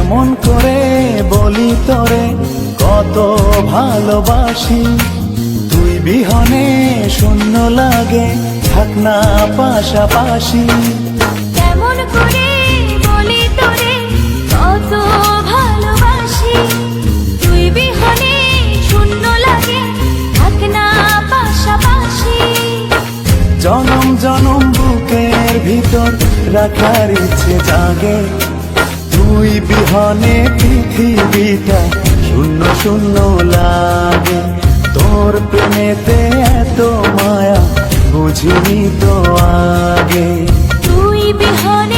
কেমন করে বলি তোরে কত ভালোবাসি, তুই বিহনে শূন্য লাগে, থাক না পাশাপাশি। কেমন করে বলি তোরে কত ভালোবাসি, তুই বিহনে শূন্য লাগে, থাক না পাশাপাশি। জনম জনম বুকের ভিতর রাখার ইচ্ছে জাগে, তুই বিহনে পৃথিবীটা শূন্য শূন্য লাগে। তোর প্রেমেতে এত মায়া বুঝিনি তো আগে, তুই বিহনে